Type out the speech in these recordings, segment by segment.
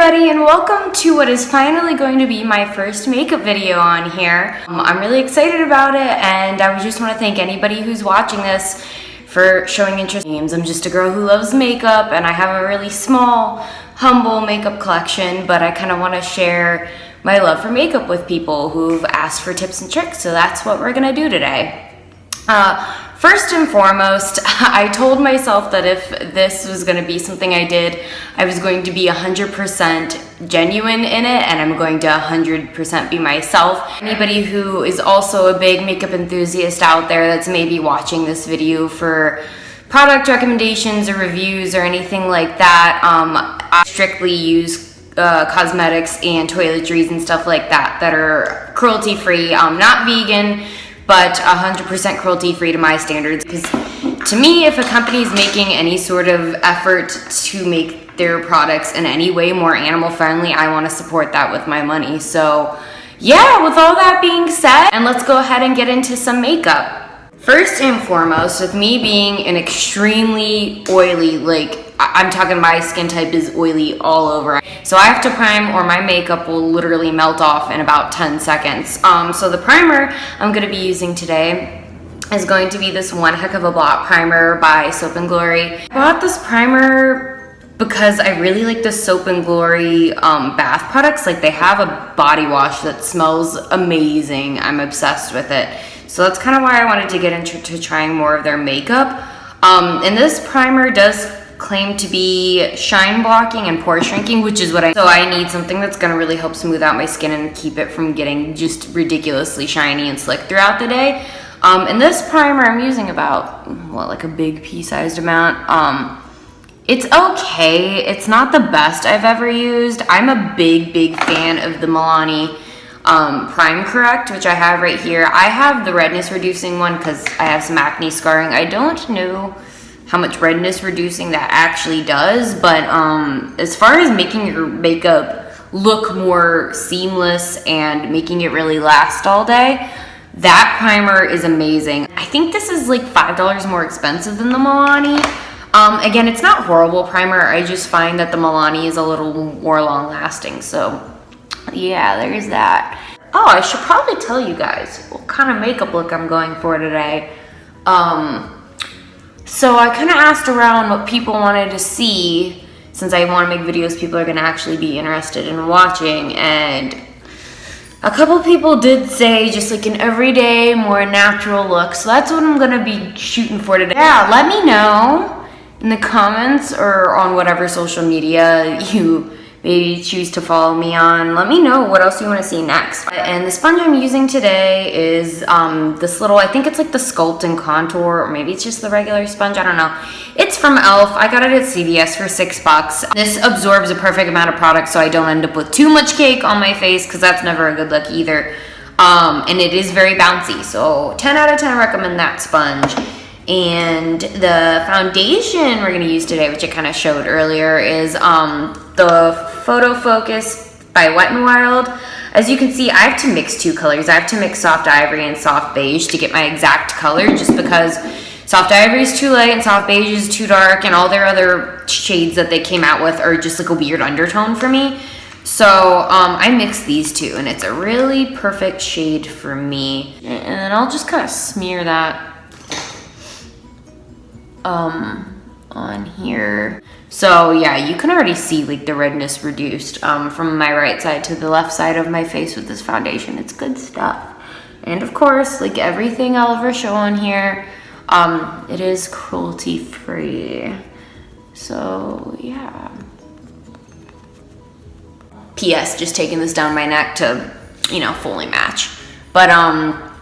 everybody, and welcome to what is finally going to be my first makeup video on here. I'm really excited about it, and I just want to thank anybody who's watching this for showing interest. I'm just a girl who loves makeup, and I have a really small, humble makeup collection, but I kind of want to share my love for makeup with people who've asked for tips and tricks, so that's what we're gonna do today. First and foremost, I told myself that if this was going to be something I did, I was going to be 100% genuine in it, and I'm going to 100% be myself. Anybody who is also a big makeup enthusiast out there that's maybe watching this video for product recommendations or reviews or anything like that, I strictly use cosmetics and toiletries and stuff like that that are cruelty-free, not vegan, but 100% cruelty-free to my standards. Because to me, if a company is making any sort of effort to make their products in any way more animal-friendly, I want to support that with my money. So yeah, with all that being said, and let's go ahead and get into some makeup. First and foremost, with me being an extremely oily, I'm talking my skin type is oily all over. So I have to prime or my makeup will literally melt off in about 10 seconds. So the primer I'm going to be using today is going to be this One Heck of a Blot primer by Soap & Glory. I bought this primer because I really like the Soap & Glory bath products. Like, they have a body wash that smells amazing. I'm obsessed with it. So that's kind of why I wanted to get into trying more of their makeup. And this primer does claim to be shine blocking and pore shrinking, which is so I need something that's going to really help smooth out my skin and keep it from getting just ridiculously shiny and slick throughout the day. And this primer I'm using about, like a big pea-sized amount. It's okay. It's not the best I've ever used. I'm a big fan of the Milani Prime Correct, which I have right here. I have the redness reducing one because I have some acne scarring. I don't know how much redness reducing that actually does, but as far as making your makeup look more seamless and making it really last all day, that primer is amazing. I think this is like $5 more expensive than the Milani. Again, it's not horrible primer. I just find that the Milani is a little more long lasting. So yeah, there's that. Oh, I should probably tell you guys what kind of makeup look I'm going for today. So I kind of asked around what people wanted to see, since I want to make videos people are going to actually be interested in watching, and a couple people did say just like an everyday, more natural look. So that's what I'm going to be shooting for today. Yeah, let me know in the comments or on whatever social media you maybe choose to follow me on. Let me know what else you want to see next. And the sponge I'm using today is this little, I think it's like the Sculpt and Contour, or maybe it's just the regular sponge, I don't know. It's from e.l.f. I got it at CVS for $6. This absorbs a perfect amount of product so I don't end up with too much cake on my face, because that's never a good look either. And it is very bouncy, so 10 out of 10 recommend that sponge. And the foundation we're going to use today, which I kind of showed earlier, is the Photo Focus by Wet n Wild. As you can see, I have to mix two colors. I have to mix Soft Ivory and Soft Beige to get my exact color, just because Soft Ivory is too light and Soft Beige is too dark, and all their other shades that they came out with are just like a weird undertone for me. So I mixed these two, and it's a really perfect shade for me. And I'll just kind of smear that on here. So yeah, you can already see like the redness reduced from my right side to the left side of my face with this foundation. It's good stuff. And of course, like everything I'll ever show on here, it is cruelty free. So yeah. P.S. just taking this down my neck to, fully match. But I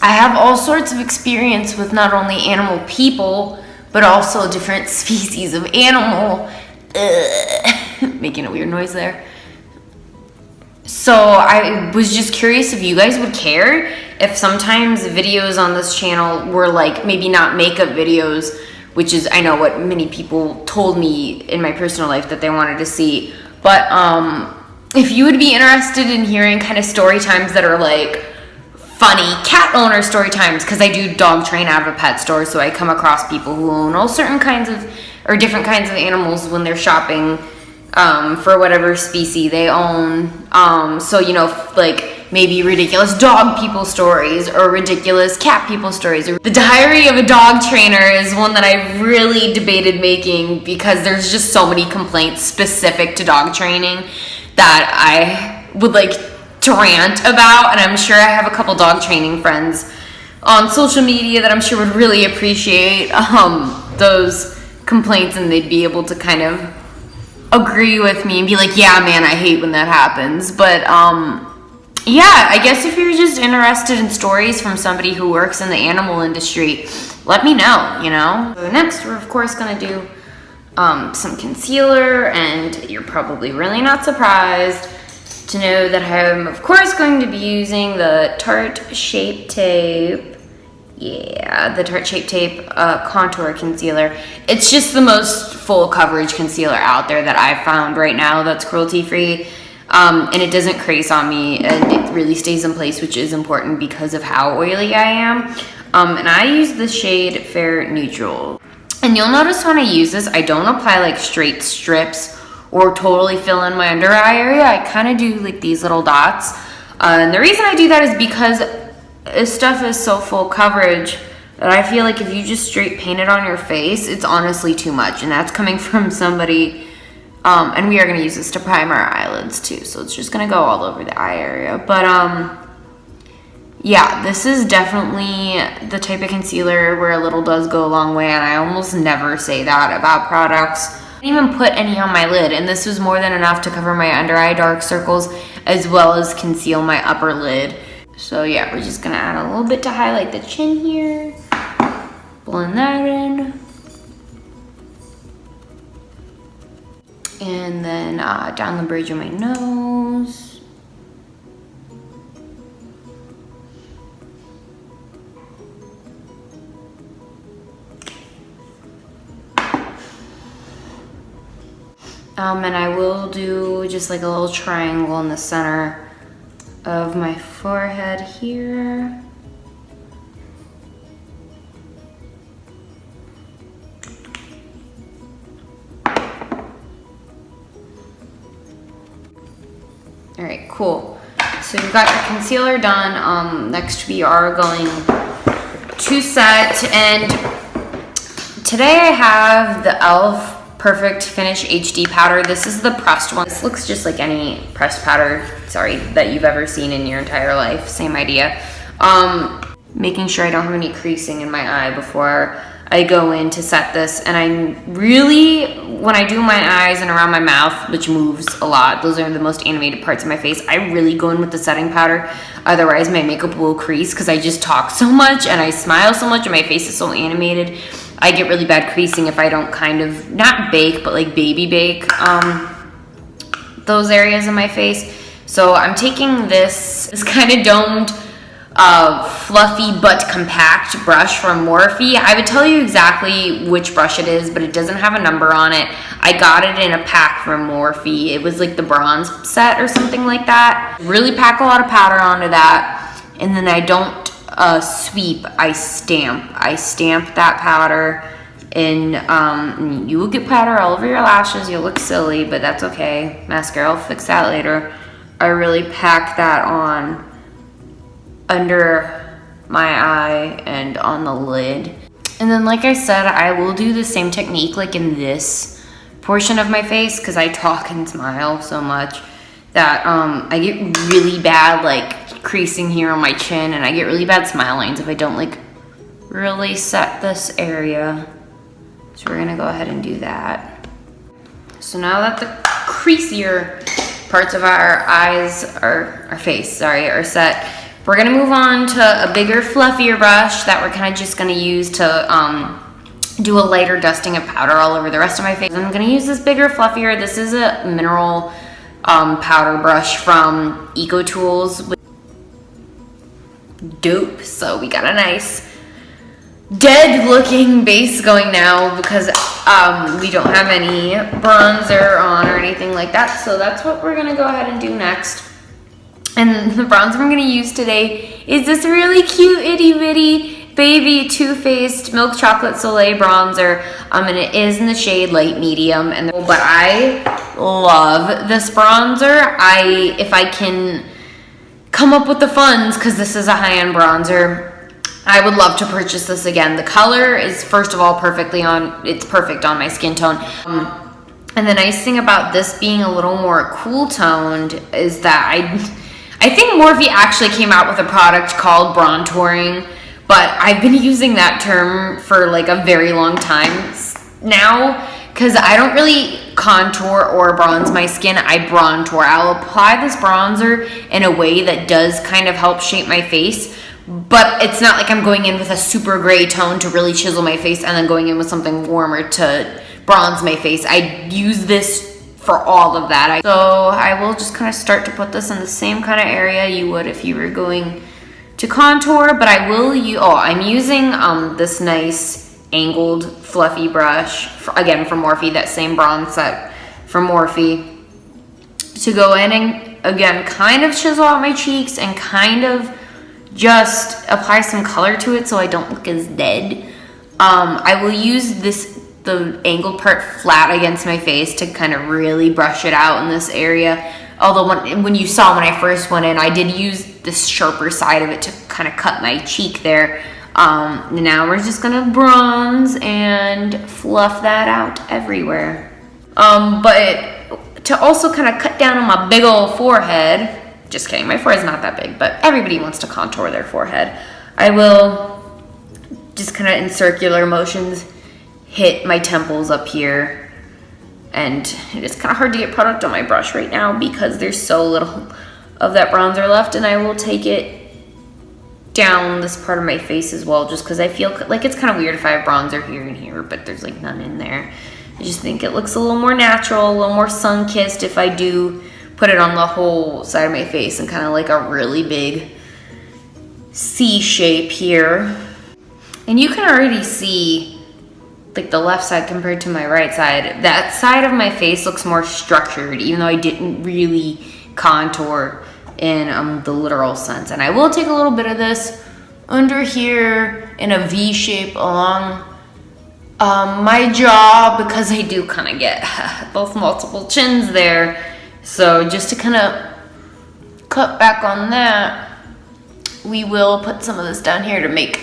have all sorts of experience with not only animal people, but also different species of animal. Making a weird noise there. So I was just curious if you guys would care if sometimes videos on this channel were like, maybe not makeup videos, which is, I know what many people told me in my personal life that they wanted to see. But if you would be interested in hearing kind of story times that are like funny cat owner story times, because I do dog train out of a pet store, so I come across people who own all certain kinds of, or different kinds of animals when they're shopping for whatever species they own. So, you know, like maybe ridiculous dog people stories or ridiculous cat people stories. The Diary of a Dog Trainer is one that I really debated making because there's just so many complaints specific to dog training that I would like to rant about, and I'm sure I have a couple dog training friends on social media that I'm sure would really appreciate those complaints, and they'd be able to kind of agree with me and be like, yeah man, I hate when that happens. But yeah, I guess if you're just interested in stories from somebody who works in the animal industry, let me know, you know? So next, we're of course gonna do some concealer, and you're probably really not surprised to know that I'm of course going to be using the Tarte Shape Tape. Yeah, the Tarte Shape Tape contour concealer. It's just the most full coverage concealer out there that I've found right now that's cruelty free. And it doesn't crease on me, and it really stays in place, which is important because of how oily I am. And I use the shade Fair Neutral. And you'll notice when I use this, I don't apply like straight strips or totally fill in my under eye area. I kind of do like these little dots. And the reason I do that is because this stuff is so full coverage that I feel like if you just straight paint it on your face, it's honestly too much. And that's coming from somebody. And we are going to use this to prime our eyelids too, so it's just going to go all over the eye area. But yeah, this is definitely the type of concealer where a little does go a long way, and I almost never say that about products. I didn't even put any on my lid, and this was more than enough to cover my under eye dark circles as well as conceal my upper lid. So yeah, we're just going to add a little bit to highlight the chin here, blend that in. And then down the bridge of my nose. And I will do just like a little triangle in the center of my forehead here. All right, cool. So you've got your concealer done. Next we are going to set, and today I have the e.l.f. Perfect Finish HD powder. This is the pressed one. This looks just like any pressed powder, that you've ever seen in your entire life. Same idea. Making sure I don't have any creasing in my eye before I go in to set this. And I really, when I do my eyes and around my mouth, which moves a lot, those are the most animated parts of my face, I really go in with the setting powder. Otherwise my makeup will crease because I just talk so much and I smile so much and my face is so animated. I get really bad creasing if I don't kind of, not bake, but like baby bake those areas of my face. So I'm taking this kind of domed, fluffy but compact brush from Morphe. I would tell you exactly which brush it is, but it doesn't have a number on it. I got it in a pack from Morphe. It was like the bronze set or something like that. Really pack a lot of powder onto that, and then I don't sweep, I stamp. I stamp that powder, and you will get powder all over your lashes. You'll look silly, but that's okay. Mascara, I'll fix that later. I really pack that on under my eye and on the lid. And then like I said, I will do the same technique like in this portion of my face because I talk and smile so much that I get really bad like creasing here on my chin, and I get really bad smile lines if I don't like really set this area. So we're gonna go ahead and do that. So now that the creasier parts of our eyes, our face, are set, we're gonna move on to a bigger, fluffier brush that we're kind of just gonna use to do a lighter dusting of powder all over the rest of my face. I'm gonna use this bigger, fluffier. This is a mineral powder brush from Eco Tools. Dope. So we got a nice dead looking base going now because we don't have any bronzer on or anything like that. So that's what we're gonna go ahead and do next. And the bronzer I'm gonna use today is this really cute itty bitty baby Too Faced Milk Chocolate Soleil bronzer. And it is in the shade light medium. But I love this bronzer. If I can come up with the funds, because this is a high-end bronzer, I would love to purchase this again. The color is, first of all, it's perfect on my skin tone. And the nice thing about this being a little more cool toned is that I think Morphe actually came out with a product called Brontouring, but I've been using that term for like a very long time now, because I don't really contour or bronze my skin. I brontour. I'll apply this bronzer in a way that does kind of help shape my face, but it's not like I'm going in with a super gray tone to really chisel my face and then going in with something warmer to bronze my face. I use this for all of that. So I will just kind of start to put this in the same kind of area you would if you were going to contour, but I will use, I'm using this nice angled fluffy brush, again from Morphe, that same bronze set from Morphe, to go in and again kind of chisel out my cheeks and kind of just apply some color to it so I don't look as dead. I will use the angled part flat against my face to kind of really brush it out in this area. Although when you saw when I first went in, I did use this sharper side of it to kind of cut my cheek there. Now we're just gonna bronze and fluff that out everywhere. But to also kind of cut down on my big old forehead, just kidding, my forehead's not that big, but everybody wants to contour their forehead. I will just kind of in circular motions hit my temples up here, and it's kind of hard to get product on my brush right now because there's so little of that bronzer left, and I will take it down this part of my face as well, just because I feel like it's kind of weird if I have bronzer here and here, but there's like none in there. I just think it looks a little more natural, a little more sun-kissed if I do put it on the whole side of my face and kind of like a really big C shape here. And you can already see like the left side compared to my right side. That side of my face looks more structured, even though I didn't really contour in the literal sense. And I will take a little bit of this under here in a V shape along my jaw, because I do kind of get both multiple chins there. So just to kind of cut back on that, we will put some of this down here to make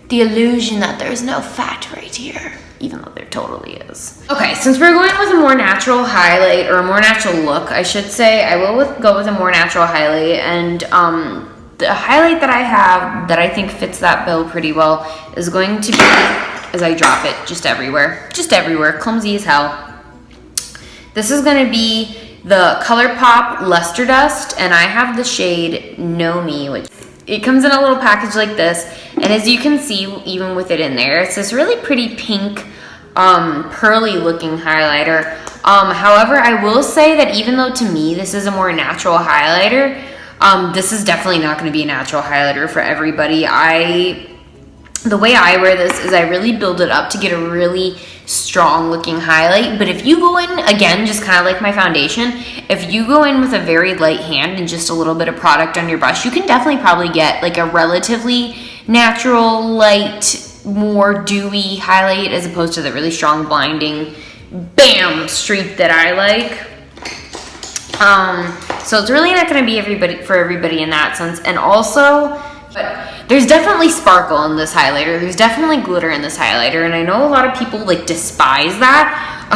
the illusion that there's no fat right here, even though there totally is. Okay, since we're going with a more natural highlight, or a more natural look, I should say, I will go with a more natural highlight. And the highlight that I have that I think fits that bill pretty well is going to be, as I drop it just everywhere, clumsy as hell. This is going to be the ColourPop Luster Dust, and I have the shade Know Me, which it comes in a little package like this, and as you can see, even with it in there, it's this really pretty pink, pearly looking highlighter. However, I will say that even though to me this is a more natural highlighter, this is definitely not going to be a natural highlighter for everybody. The way I wear this is I really build it up to get a really strong looking highlight. But if you go in, again, just kind of like my foundation, if you go in with a very light hand and just a little bit of product on your brush, you can definitely probably get like a relatively natural, light, more dewy highlight as opposed to the really strong, blinding, bam, streak that I like. So it's really not going to be for everybody in that sense. And also, but there's definitely sparkle in this highlighter. There's definitely glitter in this highlighter, and I know a lot of people like despise that.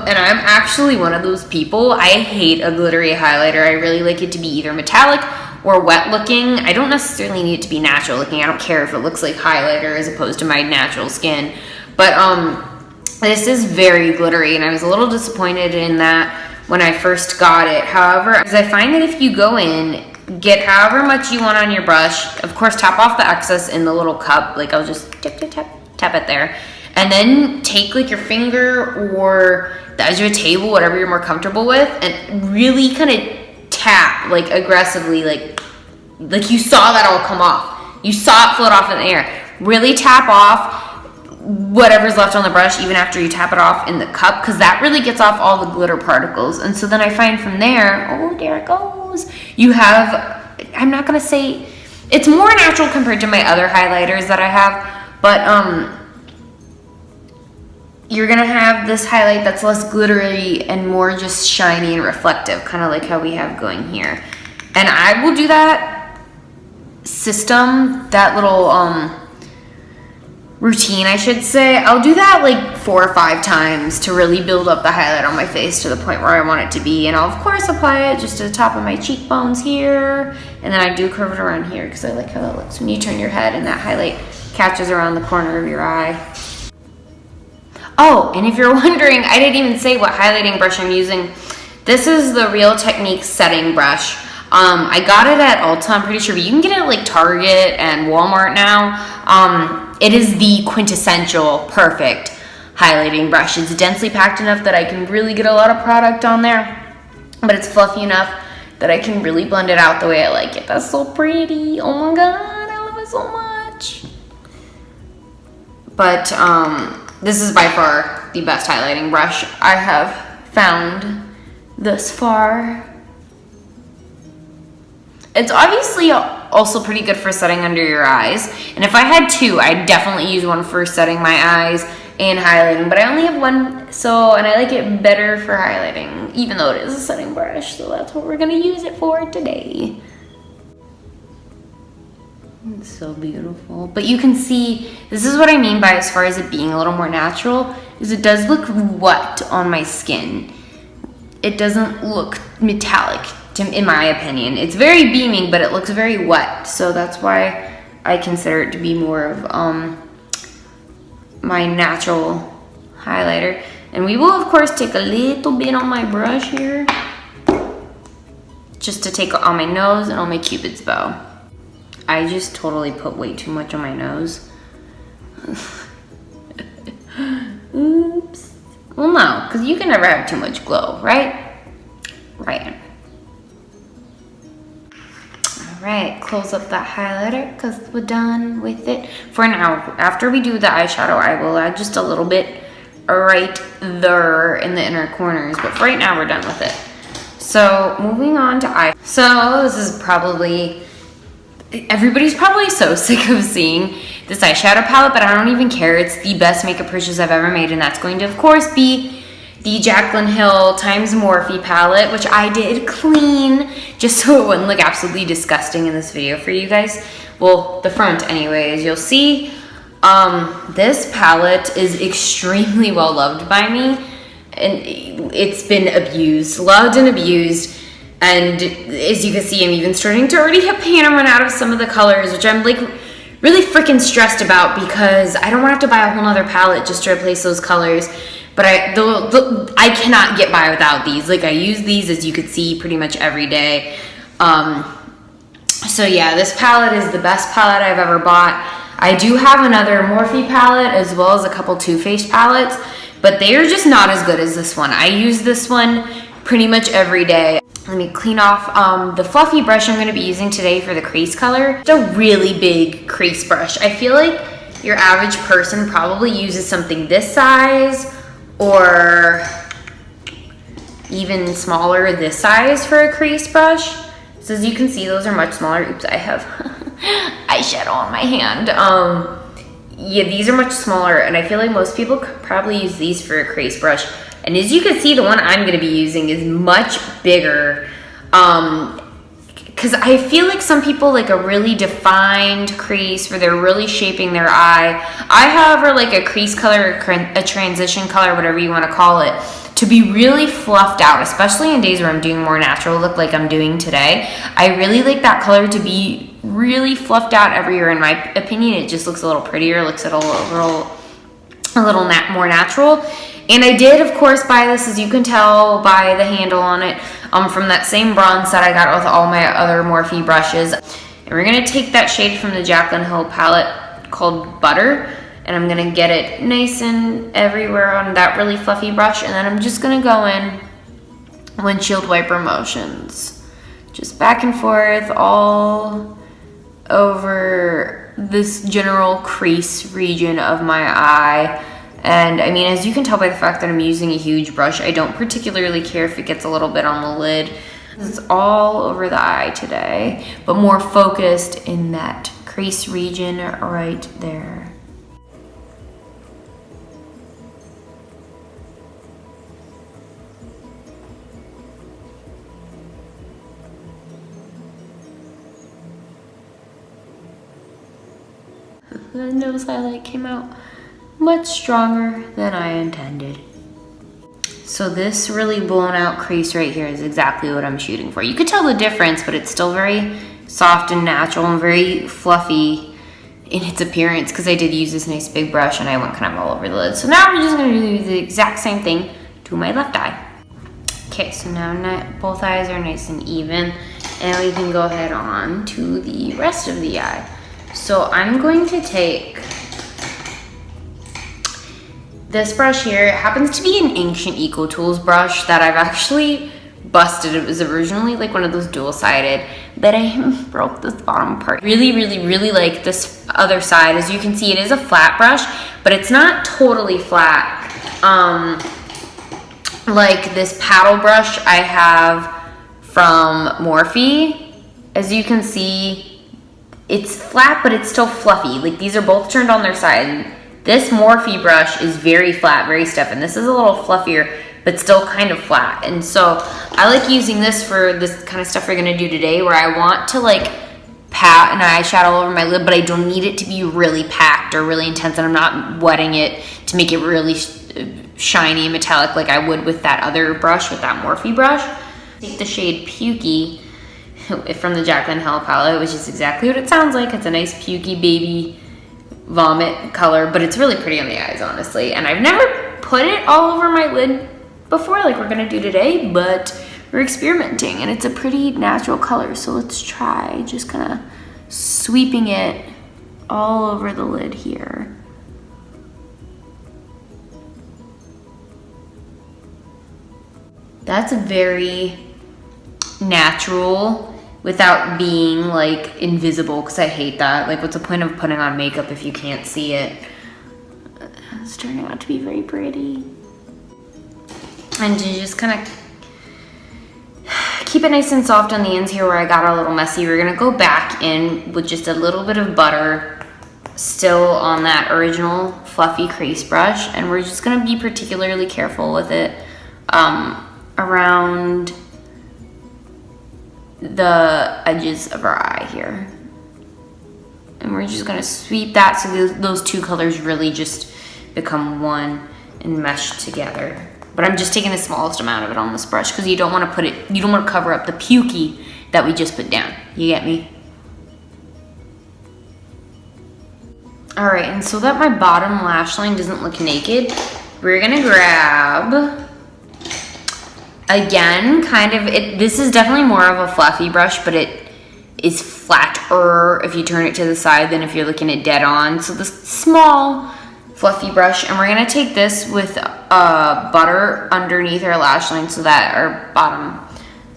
And I'm actually one of those people. I hate a glittery highlighter. I really like it to be either metallic or wet looking. I don't necessarily need it to be natural looking. I don't care if it looks like highlighter as opposed to my natural skin. But this is very glittery, and I was a little disappointed in that when I first got it. However, as I find that if you go in, get however much you want on your brush, of course tap off the excess in the little cup, like I'll just tap it there, and then take like your finger or the edge of a table, whatever you're more comfortable with, and really kind of tap like aggressively, like you saw that all come off, you saw it float off in the air. Really tap off whatever's left on the brush even after you tap it off in the cup, because that really gets off all the glitter particles. And so then I find from there, oh, there it goes, you have, I'm not gonna say it's more natural compared to my other highlighters that I have, but you're gonna have this highlight that's less glittery and more just shiny and reflective, kind of like how we have going here. And I will do that system, that little routine, I should say. I'll do that like 4 or 5 times to really build up the highlight on my face to the point where I want it to be. And I'll of course apply it just to the top of my cheekbones here. And then I do curve it around here because I like how that looks when you turn your head and that highlight catches around the corner of your eye. Oh, and if you're wondering, I didn't even say what highlighting brush I'm using. This is the Real Techniques setting brush. I got it at Ulta, I'm pretty sure, but you can get it at like Target and Walmart now. It is the quintessential perfect highlighting brush. It's densely packed enough that I can really get a lot of product on there, but it's fluffy enough that I can really blend it out the way I like it. That's so pretty. Oh my God, I love it so much. But this is by far the best highlighting brush I have found thus far. It's obviously also pretty good for setting under your eyes. And if I had 2, I'd definitely use one for setting my eyes and highlighting. But I only have 1, and I like it better for highlighting, even though it is a setting brush. So that's what we're gonna use it for today. It's so beautiful. But you can see, this is what I mean by as far as it being a little more natural, is it does look wet on my skin. It doesn't look metallic, in my opinion. It's very beaming, but it looks very wet. So that's why I consider it to be more of my natural highlighter. And we will, of course, take a little bit on my brush here, just to take on my nose and on my Cupid's bow. I just totally put way too much on my nose. Oops. Well, no, because you can never have too much glow, right? Right. All right, close up that highlighter because we're done with it. For now, after we do the eyeshadow, I will add just a little bit right there in the inner corners. But for right now, we're done with it. So moving on to eye. So this is probably... everybody's probably so sick of seeing this eyeshadow palette, but I don't even care. It's the best makeup purchase I've ever made, and that's going to, of course, be the Jaclyn Hill times Morphe palette, which I did clean just so it wouldn't look absolutely disgusting in this video for you guys. Well, the front anyways. You'll see this palette is extremely well loved by me, and it's been abused, loved and abused. And as you can see, I'm even starting to already have pan and run out of some of the colors, which I'm like really freaking stressed about because I don't want to have to buy a whole nother palette just to replace those colors. But I cannot get by without these. Like, I use these, as you can see, pretty much every day. So yeah, this palette is the best palette I've ever bought. I do have another Morphe palette as well as a couple Too Faced palettes, but they are just not as good as this one. I use this one pretty much every day. Let me clean off the fluffy brush I'm going to be using today for the crease color. It's a really big crease brush. I feel like your average person probably uses something this size or even smaller this size for a crease brush. So as you can see, those are much smaller. Oops, I have eyeshadow on my hand. Yeah, these are much smaller, and I feel like most people could probably use these for a crease brush. And as you can see, the one I'm going to be using is much bigger because I feel like some people like a really defined crease where they're really shaping their eye. I, however, like a crease color, a transition color, whatever you want to call it, to be really fluffed out, especially in days where I'm doing more natural look like I'm doing today. I really like that color to be really fluffed out everywhere. In my opinion, it just looks a little prettier, looks a little more natural. And I did, of course, buy this, as you can tell by the handle on it, from that same bronze set I got with all my other Morphe brushes. And we're going to take that shade from the Jaclyn Hill palette called Butter, and I'm going to get it nice and everywhere on that really fluffy brush. And then I'm just going to go in windshield wiper motions. Just back and forth all over this general crease region of my eye. And I mean, as you can tell by the fact that I'm using a huge brush, I don't particularly care if it gets a little bit on the lid. It's all over the eye today, but more focused in that crease region right there. The nose highlight came out much stronger than I intended. So this really blown out crease right here is exactly what I'm shooting for. You could tell the difference, but it's still very soft and natural and very fluffy in its appearance because I did use this nice big brush and I went kind of all over the lid. So now we're just gonna do the exact same thing to my left eye. Okay, so now both eyes are nice and even, and we can go ahead on to the rest of the eye. So I'm going to take this brush here. It happens to be an ancient Eco Tools brush that I've actually busted. It was originally like one of those dual-sided, but I broke this bottom part. Really like this other side. As you can see, it is a flat brush, but it's not totally flat. Like this paddle brush I have from Morphe. As you can see, it's flat, but it's still fluffy. Like these are both turned on their side. This Morphe brush is very flat, very stiff, and this is a little fluffier, but still kind of flat. And so I like using this for this kind of stuff we're gonna do today, where I want to like pat an eyeshadow over my lid, but I don't need it to be really packed or really intense, and I'm not wetting it to make it really shiny and metallic like I would with that other brush, with that Morphe brush. Take the shade Pukey from the Jaclyn Hill palette, which is exactly what it sounds like. It's a nice pukey baby vomit color, but it's really pretty on the eyes, honestly. And I've never put it all over my lid before like we're gonna do today, but we're experimenting and it's a pretty natural color. So let's try just kind of sweeping it all over the lid here. That's very natural without being like invisible, because I hate that. Like, what's the point of putting on makeup if you can't see it? It's turning out to be very pretty. And to just kind of keep it nice and soft on the ends here where I got a little messy, we're gonna go back in with just a little bit of butter still on that original fluffy crease brush, and we're just gonna be particularly careful with it around the edges of our eye here. And we're just gonna sweep that so those two colors really just become one and mesh together. But I'm just taking the smallest amount of it on this brush because you don't want to cover up the pukey that we just put down. You get me? All right, and so that my bottom lash line doesn't look naked, we're gonna grab, again, this is definitely more of a fluffy brush, but it is flatter if you turn it to the side than if you're looking at dead on. So this small fluffy brush, and we're gonna take this with butter underneath our lash line so that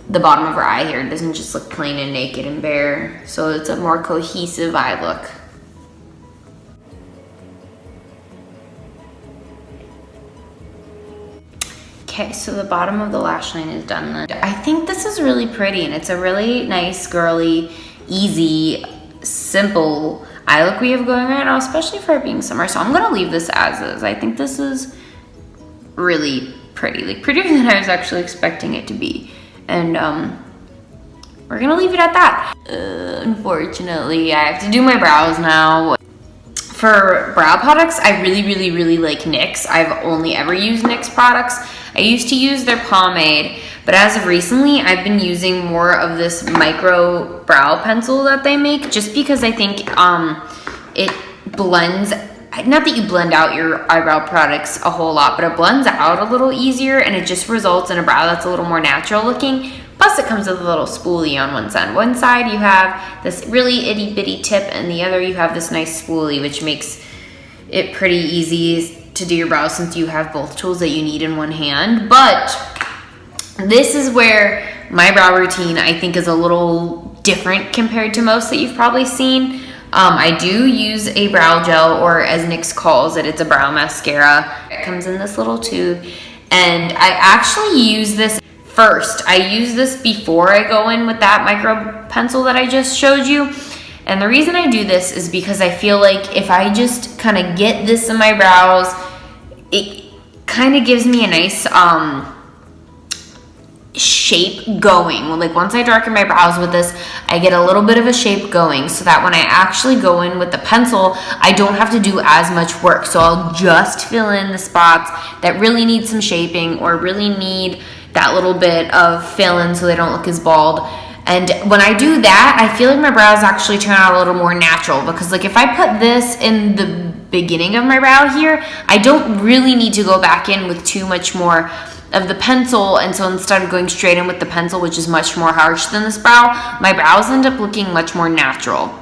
the bottom of our eye here doesn't just look plain and naked and bare. So it's a more cohesive eye look. Okay, so the bottom of the lash line is done then. I think this is really pretty, and it's a really nice, girly, easy, simple eye look we have going right now, especially for it being summer. So I'm gonna leave this as is. I think this is really pretty, like prettier than I was actually expecting it to be. And we're gonna leave it at that. Unfortunately, I have to do my brows now. For brow products, I really like NYX. I've only ever used NYX products. I used to use their pomade, but as of recently, I've been using more of this micro brow pencil that they make, just because I think it blends, not that you blend out your eyebrow products a whole lot, but it blends out a little easier, and it just results in a brow that's a little more natural looking. Plus it comes with a little spoolie on one side. One side you have this really itty bitty tip, and the other you have this nice spoolie, which makes it pretty easy to do your brows since you have both tools that you need in one hand. But this is where my brow routine, I think, is a little different compared to most that you've probably seen. I do use a brow gel, or as NYX calls it, it's a brow mascara. It comes in this little tube, and I actually use this first. I use this before I go in with that micro pencil that I just showed you. And the reason I do this is because I feel like if I just kind of get this in my brows, it kind of gives me a nice shape going. Like once I darken my brows with this, I get a little bit of a shape going so that when I actually go in with the pencil, I don't have to do as much work. So I'll just fill in the spots that really need some shaping or really need that little bit of fill in so they don't look as bald. And when I do that, I feel like my brows actually turn out a little more natural, because like if I put this in the beginning of my brow here, I don't really need to go back in with too much more of the pencil. And so instead of going straight in with the pencil, which is much more harsh than this brow, my brows end up looking much more natural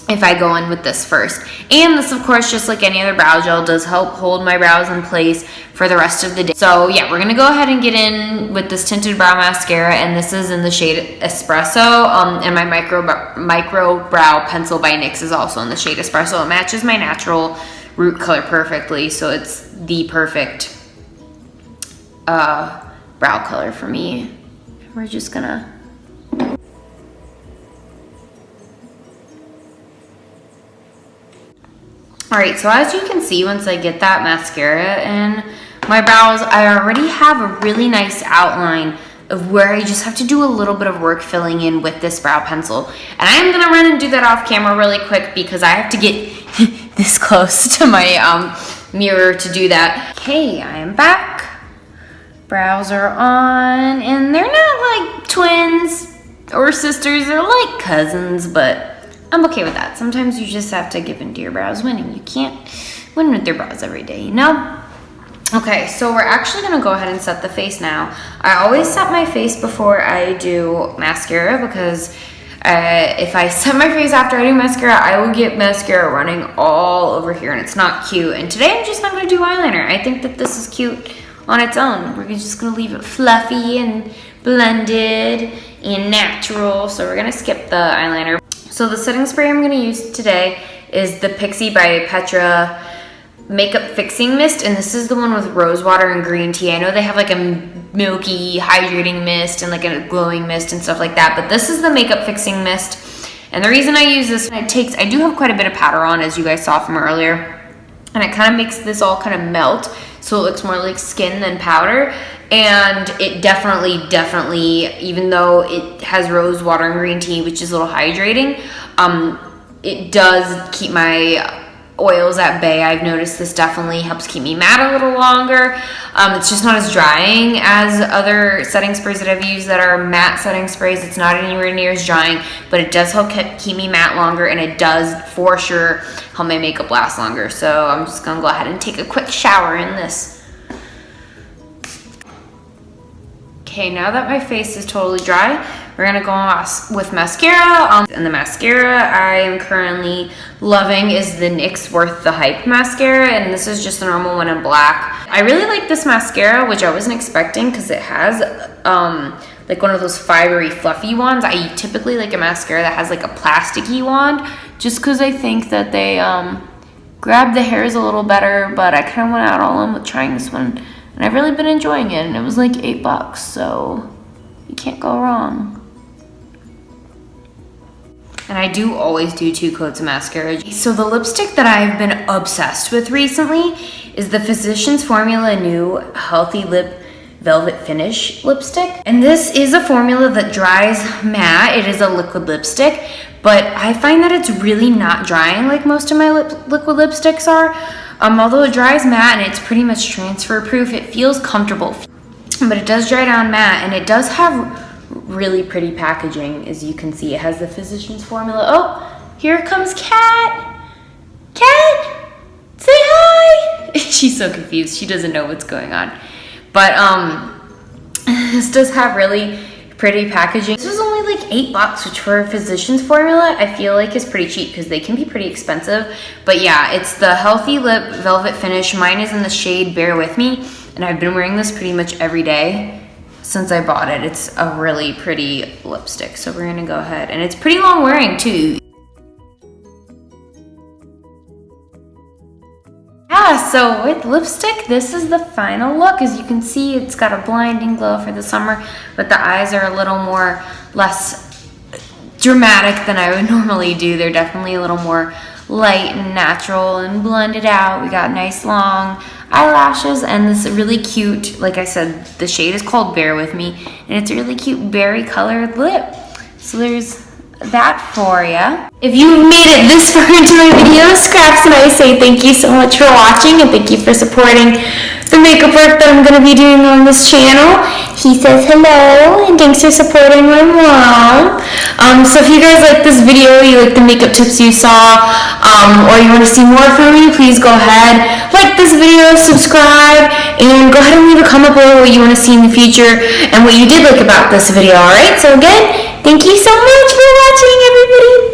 if I go in with this first. And this, of course, just like any other brow gel, does help hold my brows in place for the rest of the day. So yeah, we're gonna go ahead and get in with this tinted brow mascara, and this is in the shade Espresso, and my micro brow pencil by NYX is also in the shade Espresso. It matches my natural root color perfectly, so it's the perfect brow color for me. We're just gonna Alright, so as you can see, once I get that mascara in my brows, I already have a really nice outline of where I just have to do a little bit of work filling in with this brow pencil. And I'm going to run and do that off camera really quick because I have to get this close to my mirror to do that. Okay, I am back. Brows are on, and they're not like twins or sisters, they're like cousins, but I'm okay with that. Sometimes you just have to give in to your brows winning. You can't win with your brows every day, you know? Okay, so we're actually gonna go ahead and set the face now. I always set my face before I do mascara because if I set my face after I do mascara, I will get mascara running all over here and it's not cute. And today I'm just not gonna do eyeliner. I think that this is cute on its own. We're just gonna leave it fluffy and blended and natural. So we're gonna skip the eyeliner. So the setting spray I'm gonna use today is the Pixie by Petra Makeup Fixing Mist, and this is the one with rose water and green tea. I know they have like a milky hydrating mist and like a glowing mist and stuff like that, but this is the Makeup Fixing Mist. And the reason I use this, I do have quite a bit of powder on, as you guys saw from earlier, and it kind of makes this all kind of melt, so it looks more like skin than powder. And it definitely, even though it has rose water and green tea, which is a little hydrating, it does keep my oils at bay. I've noticed this definitely helps keep me matte a little longer. It's just not as drying as other setting sprays that I've used that are matte setting sprays. It's not anywhere near as drying, but it does help keep me matte longer, and it does for sure help my makeup last longer. So I'm just gonna go ahead and take a quick shower in this. Okay, now that my face is totally dry, we're gonna go with mascara. And the mascara I am currently loving is the NYX Worth the Hype mascara, and this is just the normal one in black. I really like this mascara, which I wasn't expecting because it has like one of those fibery fluffy wands. I typically like a mascara that has like a plasticky wand, just because I think that they grab the hairs a little better, but I kind of went out all in with trying this one. And I've really been enjoying it, and it was like $8, so you can't go wrong. And I do always do 2 coats of mascara. So the lipstick that I've been obsessed with recently is the Physicians Formula New Healthy Lip Velvet Finish lipstick. And this is a formula that dries matte. It is a liquid lipstick, but I find that it's really not drying like most of my liquid lipsticks are. Although it dries matte and it's pretty much transfer proof, it feels comfortable. But it does dry down matte, and it does have really pretty packaging. As you can see, it has the Physicians Formula. Oh, here comes Kat. Kat, say hi. She's so confused. She doesn't know what's going on. But this does have really pretty packaging. This was only like $8, which for a Physicians Formula I feel like is pretty cheap because they can be pretty expensive. But yeah, it's the Healthy Lip Velvet Finish. Mine is in the shade Bear With Me, and I've been wearing this pretty much every day since I bought it. It's a really pretty lipstick, so we're gonna go ahead, and it's pretty long wearing too. Yeah, so with lipstick, this is the final look. As you can see, it's got a blinding glow for the summer, but the eyes are a little less dramatic than I would normally do. They're definitely a little more light and natural and blended out. We got nice long eyelashes and this really cute, like I said, the shade is called Bear With Me, and it's a really cute berry colored lip. So there's that for you. If you've made it this far into my video, Scraps and I say thank you so much for watching, and thank you for supporting the makeup work that I'm going to be doing on this channel. He says hello, and thanks for supporting my mom. So if you guys like this video, you like the makeup tips you saw, or you want to see more from me, please go ahead, like this video, subscribe, and go ahead and leave a comment below what you want to see in the future and what you did like about this video, alright? So again, thank you so much for watching, everybody.